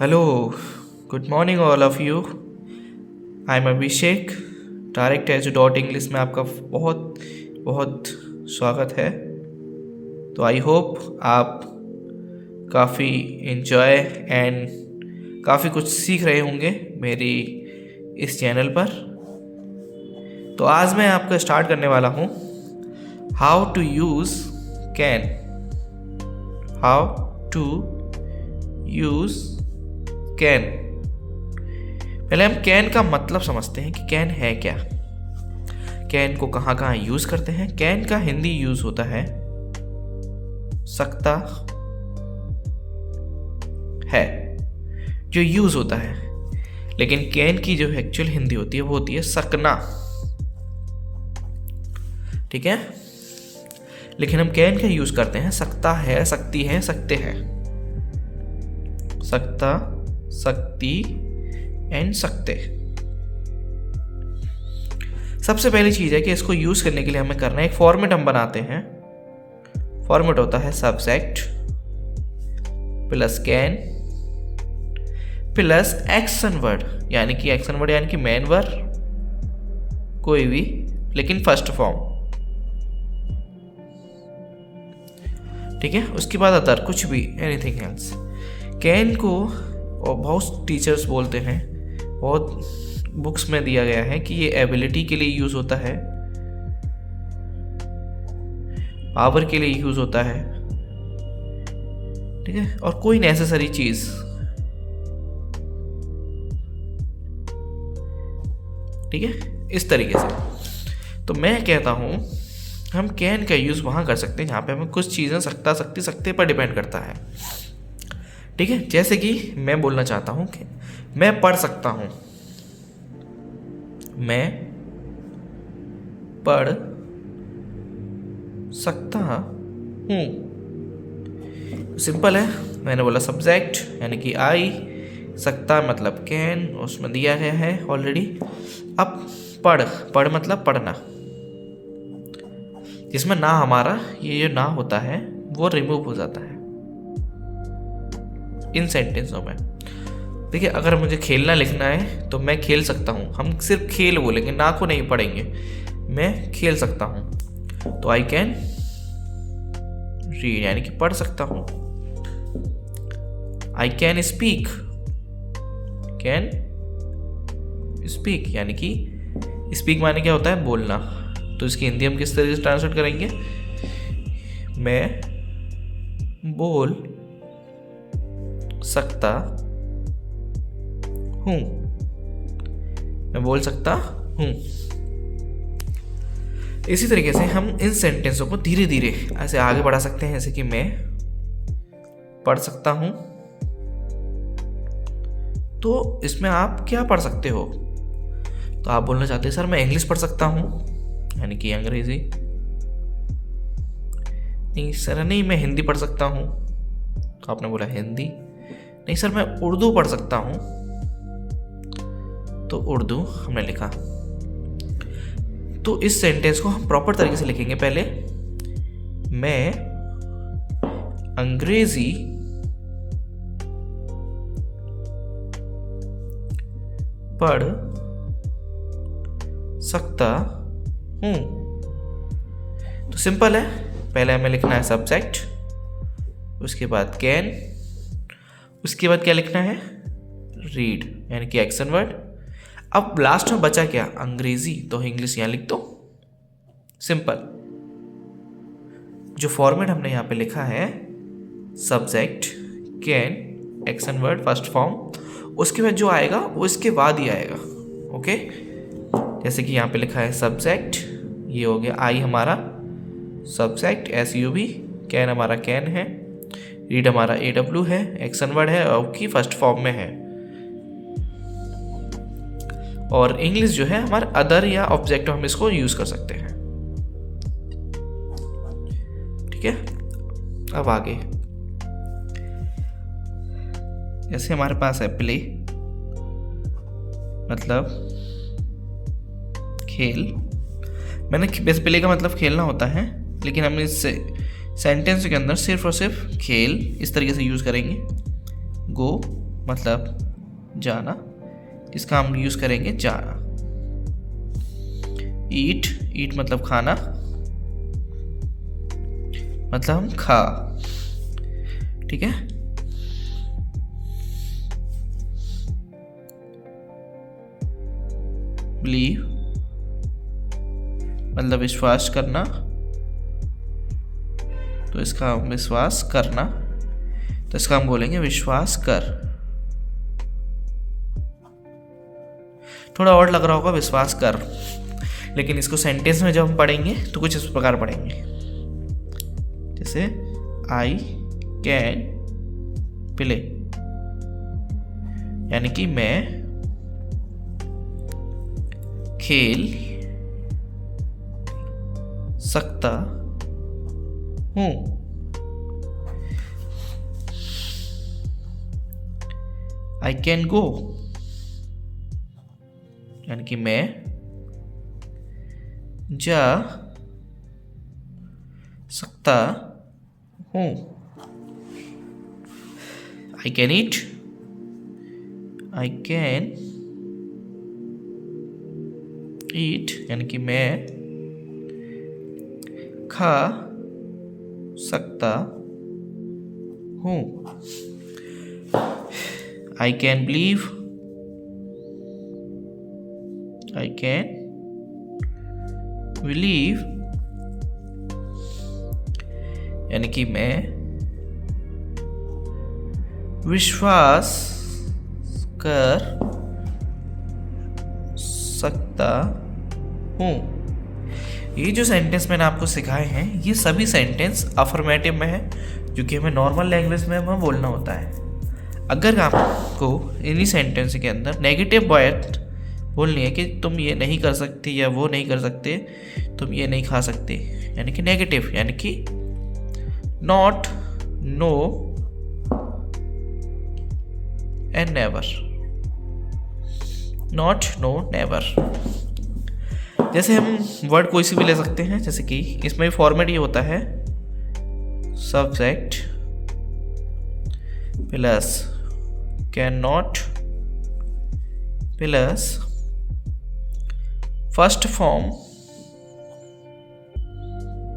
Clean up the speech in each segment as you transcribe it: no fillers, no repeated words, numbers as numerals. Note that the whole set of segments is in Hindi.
Hello, good morning all of you. I'm Abhishek. Direct edge dot English में आपका बहुत बहुत स्वागत है। तो आई होप आप काफ़ी इन्जॉय एंड काफ़ी कुछ सीख रहे होंगे मेरी इस चैनल पर। तो आज मैं आपका स्टार्ट करने वाला हूँ how to use can. How to use can. पहले हम कैन का मतलब समझते हैं कि कैन है क्या, कैन को कहाँ कहाँ यूज़ करते हैं। कैन का हिंदी यूज़ होता है सकता है, जो यूज़ होता है, लेकिन कैन की जो एक्चुअल हिंदी होती है वो होती है सकना। ठीक है, लेकिन हम कैन का यूज़ करते हैं सकता है, सकती है, सकते हैं। सकता, सकती एंड सकते। सबसे पहली चीज है कि इसको यूज करने के लिए हमें करना है, एक फॉर्मेट हम बनाते हैं। फॉर्मेट होता है subject plus can plus action word, यानी कि एक्शन वर्ड यानी कि मेन वर्ड कोई भी, लेकिन फर्स्ट फॉर्म। ठीक है, उसके बाद अदर कुछ भी, एनीथिंग एल्स। कैन को और बहुत टीचर्स बोलते हैं, बहुत बुक्स में दिया गया है कि ये एबिलिटी के लिए यूज़ होता है, पावर के लिए यूज़ होता है। ठीक है, और कोई नेसेसरी चीज़। ठीक है, इस तरीके से। तो मैं कहता हूँ हम कैन का यूज़ वहाँ कर सकते हैं जहाँ पे हमें कुछ चीज़ें सकता, सकती, सकते पर डिपेंड करता है। ठीक है, जैसे कि मैं बोलना चाहता हूं कि मैं पढ़ सकता हूं, मैं पढ़ सकता हूं। सिंपल है, मैंने बोला सब्जेक्ट यानी कि आई, सकता मतलब कैन, उसमें दिया गया है ऑलरेडी। अब पढ़, पढ़ मतलब पढ़ना, जिसमें ना हमारा ये जो ना होता है वो रिमूव हो जाता है इन सेंटेंसों में। देखिए, अगर मुझे खेलना लिखना है तो मैं खेल सकता हूँ, हम सिर्फ खेल बोलेंगे, ना को नहीं पढ़ेंगे। मैं खेल सकता हूँ, तो आई कैन रीड यानी कि पढ़ सकता हूँ। I can speak, can speak यानी कि स्पीक माने क्या होता है, बोलना। तो इसकी हिंदी हम किस तरीके से ट्रांसलेट करेंगे, मैं बोल सकता हूं, मैं बोल सकता हूं। इसी तरीके से हम इन सेंटेंसों को धीरे धीरे ऐसे आगे बढ़ा सकते हैं, जैसे कि मैं पढ़ सकता हूं। तो इसमें आप क्या पढ़ सकते हो, तो आप बोलना चाहते हैं सर मैं इंग्लिश पढ़ सकता हूं, यानी कि अंग्रेजी। नहीं सर, नहीं मैं हिंदी पढ़ सकता हूं, तो आपने बोला हिंदी। नहीं सर मैं उर्दू पढ़ सकता हूं, तो उर्दू हमने लिखा। तो इस सेंटेंस को हम प्रॉपर तरीके से लिखेंगे। पहले मैं अंग्रेजी पढ़ सकता हूं। तो सिंपल है, पहले हमें लिखना है सब्जेक्ट, उसके बाद कैन, उसके बाद क्या लिखना है, रीड यानी कि एक्शन वर्ड। अब लास्ट में बचा क्या, अंग्रेजी, तो इंग्लिश यहां लिख दो। सिंपल। जो फॉर्मेट हमने यहां पे लिखा है, subject, can, action word, first form, उसके बाद जो आएगा वो इसके बाद ही आएगा। ओके, जैसे कि यहां पे लिखा है सब्जेक्ट, ये हो गया आई हमारा सब्जेक्ट, SUB, कैन हमारा कैन है, रीड हमारा AW है, एक्शन वर्ड है और की फर्स्ट फॉर्म में है, और इंग्लिश जो है हमारा अदर या ऑब्जेक्ट, हम इसको यूज कर सकते हैं। ठीक है, अब आगे जैसे हमारे पास है प्ले, मतलब खेल। मैंने वैसे प्ले का मतलब खेलना होता है, लेकिन हम इस सेंटेंस के अंदर सिर्फ और सिर्फ खेल इस तरीके से यूज़ करेंगे। गो मतलब जाना, इसका हम यूज करेंगे जाना। ईट, ईट मतलब खाना, मतलब हम खा, ठीक है। बिलीव मतलब विश्वास करना, तो इसका हम विश्वास करना, तो इसका हम बोलेंगे विश्वास कर। थोड़ा और लग रहा होगा विश्वास कर, लेकिन इसको सेंटेंस में जब हम पढ़ेंगे तो कुछ इस प्रकार पढ़ेंगे, जैसे आई कैन प्ले, यानी कि मैं खेल सकता हूं। आई कैन गो, यानी कि मैं जा सकता हूं। I can eat, I can eat, यानी कि मैं खा सकता हूं। I can believe, I can believe, यानी कि मैं विश्वास कर सकता हूं। ये जो सेंटेंस मैंने आपको सिखाए हैं, ये सभी सेंटेंस अफर्मेटिव में है, जो कि हमें नॉर्मल लैंग्वेज में हमें बोलना होता है। अगर आपको इन्हीं सेंटेंस के अंदर नेगेटिव बात बोलनी है कि तुम ये नहीं कर सकती या वो नहीं कर सकते, तुम ये नहीं खा सकते, यानी कि नेगेटिव, यानी कि not, no and never, not, no, never. जैसे हम वर्ड कोई सी भी ले सकते हैं, जैसे कि इसमें फॉर्मेट ये होता है subject plus can not plus first form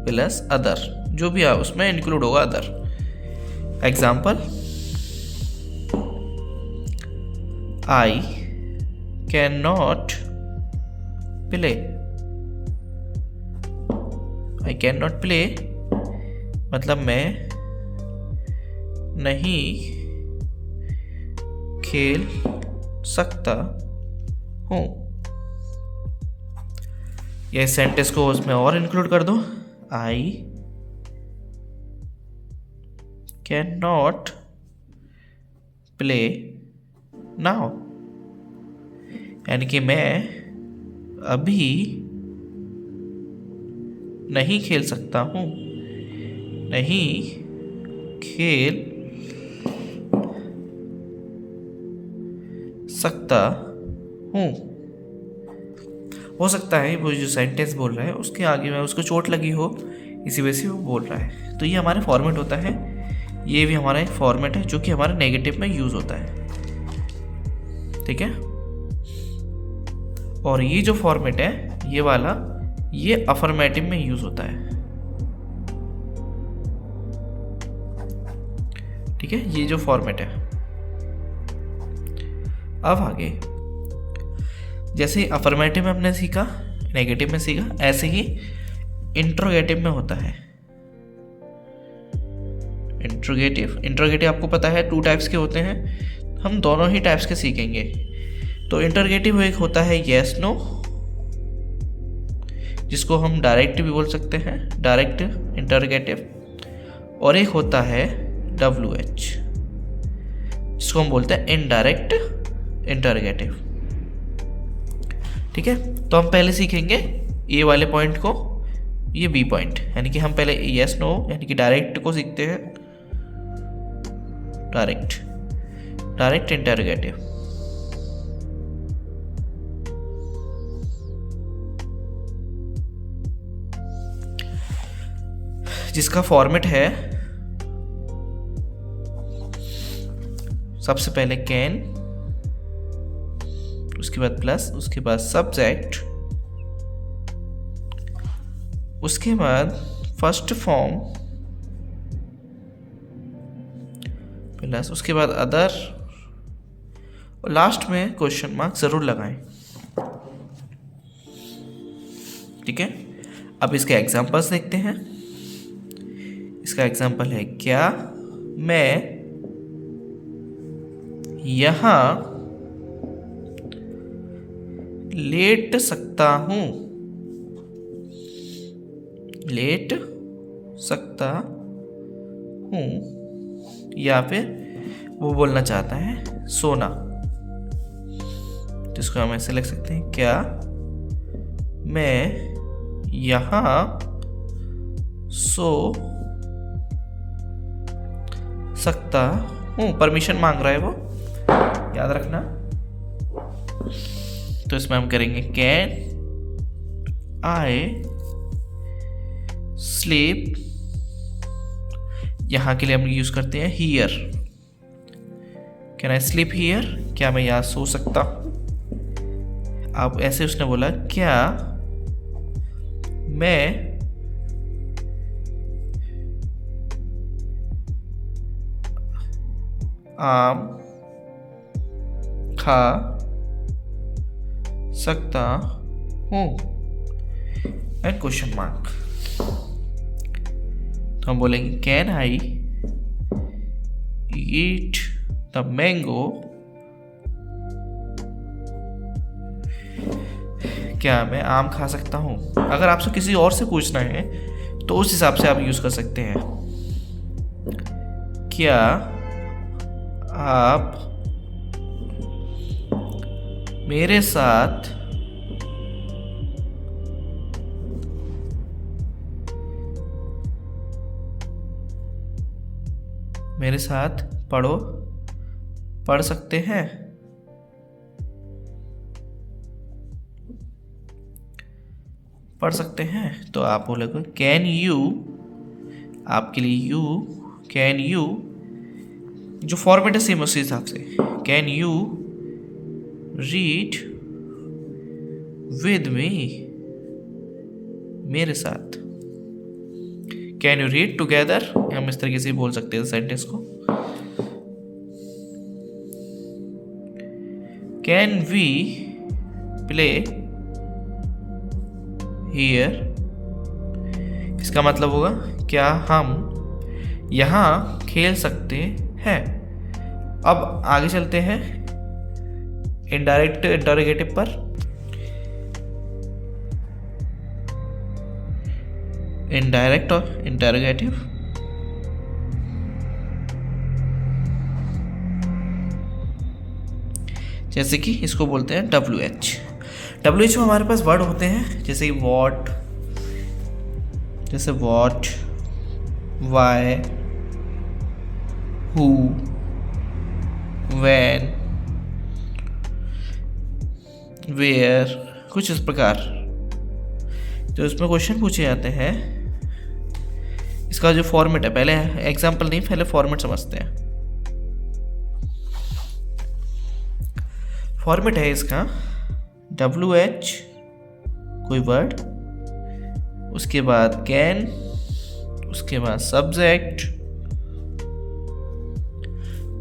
plus other, जो भी है उसमें इंक्लूड होगा other. Example, I can not play, I can not play मतलब मैं नहीं खेल सकता हूं। यह सेंटेंस को उसमें और इंक्लूड कर दो, I can not play now, यानी कि मैं अभी नहीं खेल सकता हूं, नहीं खेल सकता हूं। हो सकता है वो जो सेंटेंस बोल रहा है उसके आगे में उसको चोट लगी हो, इसी वजह से वो बोल रहा है। तो ये हमारे फॉर्मेट होता है, ये भी हमारा एक फॉर्मेट है जो कि हमारे नेगेटिव में यूज होता है, ठीक है। और ये जो फॉर्मेट है ये वाला, ये अफर्मेटिव में यूज होता है, ठीक है। ये जो फॉर्मेट है। अब आगे, जैसे अफर्मेटिव में हमने सीखा, नेगेटिव में सीखा, ऐसे ही इंट्रोगेटिव में होता है। इंट्रोगेटिव आपको पता है 2 टाइप्स के होते हैं, हम दोनों ही टाइप्स के सीखेंगे। तो इंटरोगेटिव एक होता है येस नो, जिसको हम डायरेक्ट भी बोल सकते हैं, डायरेक्ट इंटरोगेटिव, और एक होता है WH, जिसको हम बोलते हैं इनडायरेक्ट इंटरोगेटिव, ठीक है। तो हम पहले सीखेंगे ए वाले पॉइंट को, ये बी पॉइंट, यानी कि हम पहले येस नो यानी कि डायरेक्ट को सीखते हैं, डायरेक्ट इंटरोगेटिव। जिसका फॉर्मेट है, सबसे पहले कैन, उसके बाद प्लस, उसके बाद सब्जेक्ट, उसके बाद फर्स्ट फॉर्म प्लस, उसके बाद अदर, और लास्ट में क्वेश्चन मार्क जरूर लगाएं। ठीक है, अब इसके एग्जांपल्स देखते हैं। इसका एग्जांपल है क्या मैं यहां लेट सकता हूं, लेट सकता हूं, या फिर वो बोलना चाहता है सोना, जिसको हम ऐसे लिख सकते हैं क्या मैं यहां सो सकता हूं। परमिशन मांग रहा है वो, याद रखना। तो इसमें हम करेंगे कैन आई स्लीप, यहां के लिए हम यूज करते हैं here. Can I sleep here, क्या मैं यहां सो सकता हूं। अब ऐसे उसने बोला क्या मैं आम खा सकता हूं, एंड क्वेश्चन मार्क। तो हम बोलेंगे can I eat the mango, क्या मैं आम खा सकता हूं। अगर आपसे किसी और से पूछना है तो उस हिसाब से आप यूज कर सकते हैं। क्या आप मेरे साथ पढ़ सकते हैं। पढ़ सकते हैं, तो आप बोलोगे कैन यू, आपके लिए यू, कैन यू, जो फॉर्मेट है सेम उसी हिसाब से, can you read with me, मेरे साथ। कैन यू रीड टुगेदर, हम इस तरीके से बोल सकते हैं सेंटेंस को। कैन वी प्ले हियर, इसका मतलब होगा क्या हम यहां खेल सकते हैं। अब आगे चलते हैं इनडायरेक्ट इंटरोगेटिव पर। इनडायरेक्ट और इंटरोगेटिव, जैसे कि इसको बोलते हैं WH। WH में हमारे पास वर्ड होते हैं जैसे वॉट, जैसे what, why, who, when, where, कुछ इस प्रकार। तो इसमें क्वेश्चन पूछे जाते हैं। इसका जो फॉर्मेट है, पहले एग्जाम्पल नहीं, पहले फॉर्मेट समझते हैं। फॉर्मेट है इसका WH कोई वर्ड, उसके बाद कैन, उसके बाद सब्जेक्ट,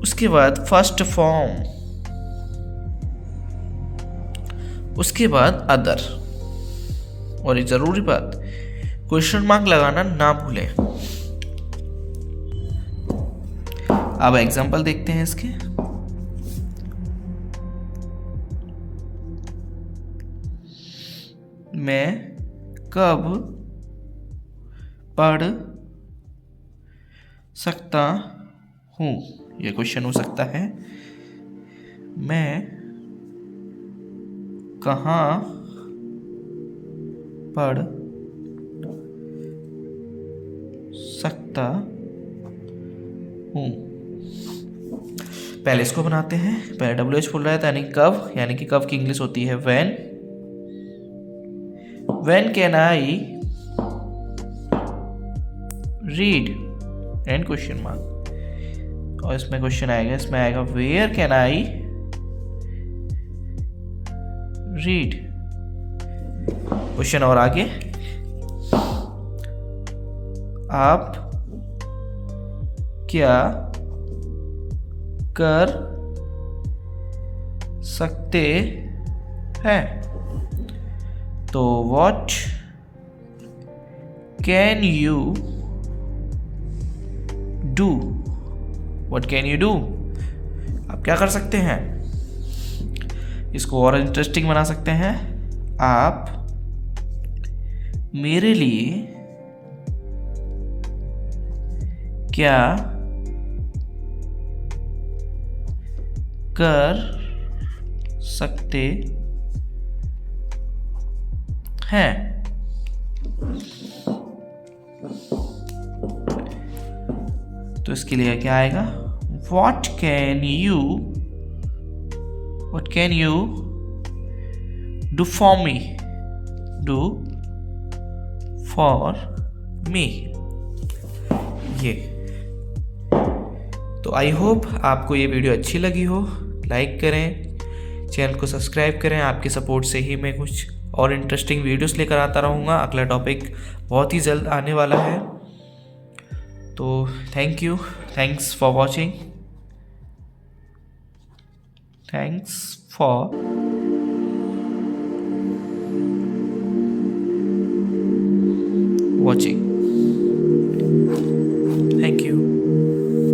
उसके बाद फर्स्ट फॉर्म, उसके बाद अदर। और एक जरूरी बात, क्वेश्चन मार्क लगाना ना भूलें। अब एग्जांपल देखते हैं इसके। मैं कब पढ़ सकता हूँ, यह क्वेश्चन हो सकता है। मैं कहाँ पढ़ सकता हूँ। पहले इसको बनाते हैं। पहले WH बोल रहा है यानी कब, यानी कि कब की इंग्लिश होती है when. When can I read, and question mark. और इसमें क्वेश्चन आएगा, इसमें आएगा where can I read. Question और आगे, आप क्या कर सकते हैं? तो what can you do? What can you do? आप क्या कर सकते हैं? इसको और इंटरेस्टिंग बना सकते हैं, आप मेरे लिए क्या कर सकते हैं? तो इसके लिए क्या आएगा? What can you do for me? Do for me। ये तो आई होप आपको ये वीडियो अच्छी लगी हो। लाइक करें, चैनल को सब्सक्राइब करें। आपके सपोर्ट से ही मैं कुछ और इंटरेस्टिंग वीडियोस लेकर आता रहूँगा। अगला टॉपिक बहुत ही जल्द आने वाला है। तो thank you, thanks for watching, thanks for watching.